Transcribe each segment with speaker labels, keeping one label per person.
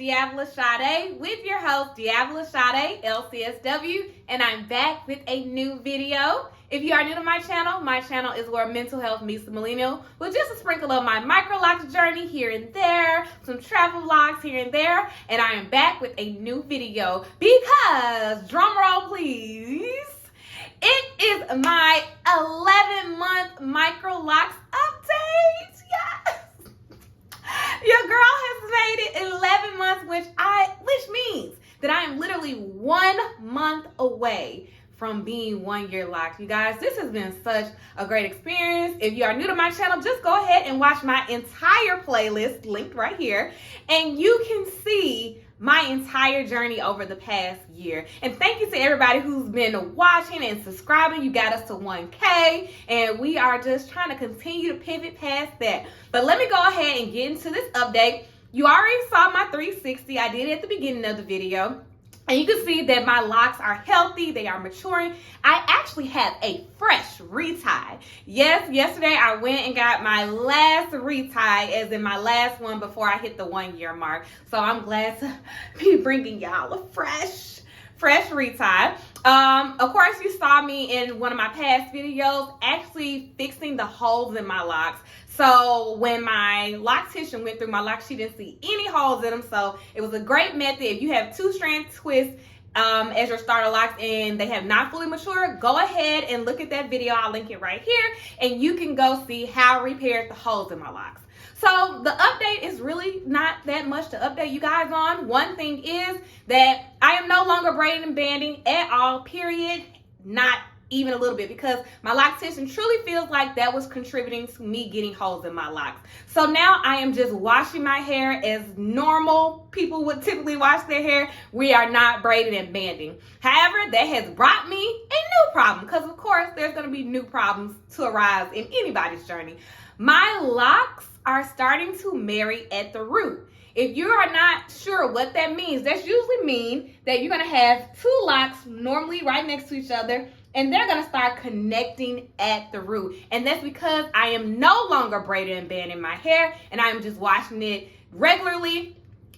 Speaker 1: DeAvila Sadé with your host, DeAvila Sadé, LCSW, and I'm back with a new video. If you are new to my channel is where mental health meets the millennial, with just a sprinkle of my Microlocs journey here and there, some travel vlogs here and there, and I am back with a new video because, drum roll please, it is my 11-month Microlocs update. Yes! Your girl has made it 11 months, which means that I am literally 1 month away from being 1 year locked. You guys, this has been such a great experience. If you are new to my channel, just go ahead and watch my entire playlist linked right here, and you can see my entire journey over the past year. And thank you to everybody who's been watching and subscribing. You got us to 1K, and we are just trying to continue to pivot past that. But let me go ahead and get into this update. You already saw my 360. I did it at the beginning of the video. And you can see that my locks are healthy, they are maturing. I actually have a fresh retie. Yes, yesterday I went and got my last retie, as in my last one before I hit the 1 year mark. So I'm glad to be bringing y'all a fresh retie. Of course, you saw me in one of my past videos actually fixing the holes in my locks. So when my loctician went through my locks, she didn't see any holes in them. So it was a great method. If you have 2-strand twists as your starter locks and they have not fully matured, go ahead and look at that video. I'll link it right here, and you can go see how I repaired the holes in my locks. So the update is really not that much to update you guys on. One thing is that I am no longer braiding and banding at all, period. Not even a little bit, because my loctician truly feels like that was contributing to me getting holes in my locks. So now I am just washing my hair as normal people would typically wash their hair. We are not braiding and banding. However, that has brought me a new problem, because of course there's going to be new problems to arise in anybody's journey. My locks are starting to marry at the root. If you are not sure what that means, that's usually mean that you're going to have 2 locks normally right next to each other, and they're going to start connecting at the root. And that's because I am no longer braiding and banding my hair, and I'm just washing it regularly.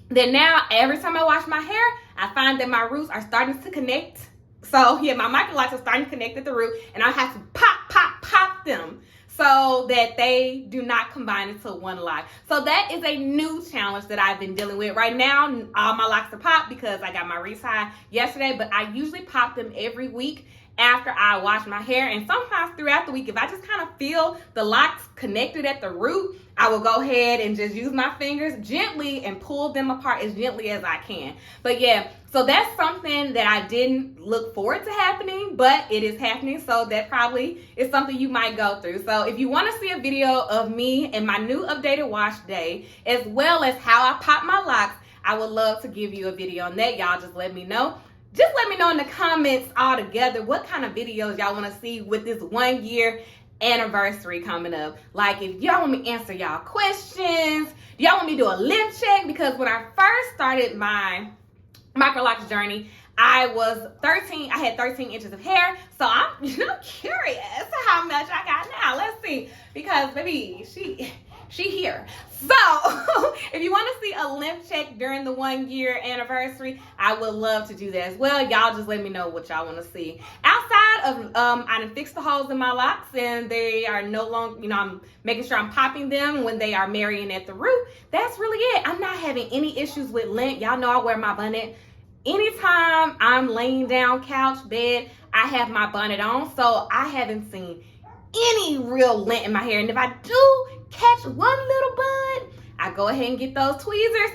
Speaker 1: Then now, every time I wash my hair, I find that my roots are starting to connect. So yeah, my Microlocs are starting to connect at the root, and I have to pop them so that they do not combine into one lock. So that is a new challenge that I've been dealing with. Right now, all my locks are popped because I got my retie yesterday, but I usually pop them every week after I wash my hair. And sometimes throughout the week, if I just kind of feel the locks connected at the root, I will go ahead and just use my fingers gently and pull them apart as gently as I can. But yeah, so that's something that I didn't look forward to happening, but it is happening. So that probably is something you might go through. So if you want to see a video of me and my new updated wash day, as well as how I pop my locks, I would love to give you a video on that. Y'all just let me know. Just let me know in the comments all together what kind of videos y'all want to see with this 1 year anniversary coming up. Like, if y'all want me to answer y'all questions, do y'all want me to do a lip check? Because when I first started my Microlocs journey, I had 13 inches of hair. So I'm curious how much I got now. Let's see, because baby, she here. So if you want to see a lip check during the 1 year anniversary, I would love to do that as well. Y'all just let me know what y'all want to see. Outside of I done fixed the holes in my locks, and they are no longer, I'm making sure I'm popping them when they are marrying at the root. That's really it. I'm not having any issues with lint. Y'all know I wear my bonnet. Anytime I'm laying down, couch, bed, I have my bonnet on. So I haven't seen any real lint in my hair. And if I do catch one little bud, I go ahead and get those tweezers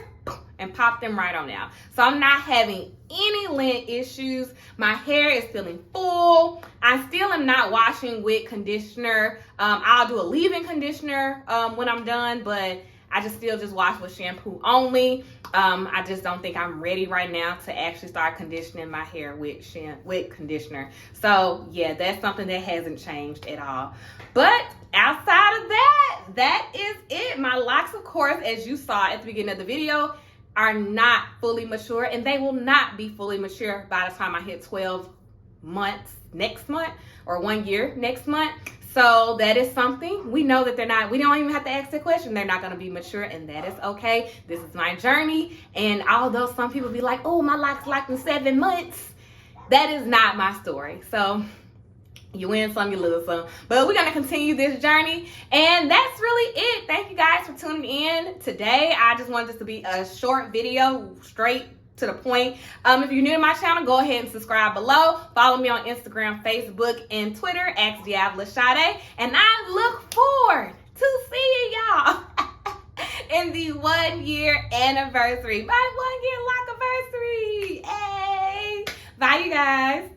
Speaker 1: and pop them right on out. So I'm not having any lint issues. My hair is feeling full. I still am not washing with conditioner. I'll do a leave-in conditioner when I'm done, but I still just wash with shampoo only. I just don't think I'm ready right now to actually start conditioning my hair with conditioner. So yeah, that's something that hasn't changed at all. But outside of that, that is it. My locks, of course, as you saw at the beginning of the video, are not fully mature, and they will not be fully mature by the time I hit 12 months next month, or 1 year next month. So that is something we know that they're not, we don't even have to ask the question. They're not going to be mature, and that is okay. This is my journey. And although some people be like, oh, my locks like in 7 months, that is not my story. So you win some, you lose some. But we're going to continue this journey. And that's really it. Thank you guys for tuning in today. I just wanted this to be a short video, straight to the point. If you're new to my channel, go ahead and subscribe below. Follow me on Instagram, Facebook, and Twitter at DeAvila Sadé. And I look forward to seeing y'all in the 1 year anniversary. My 1 year lock anniversary. Hey. Bye, you guys.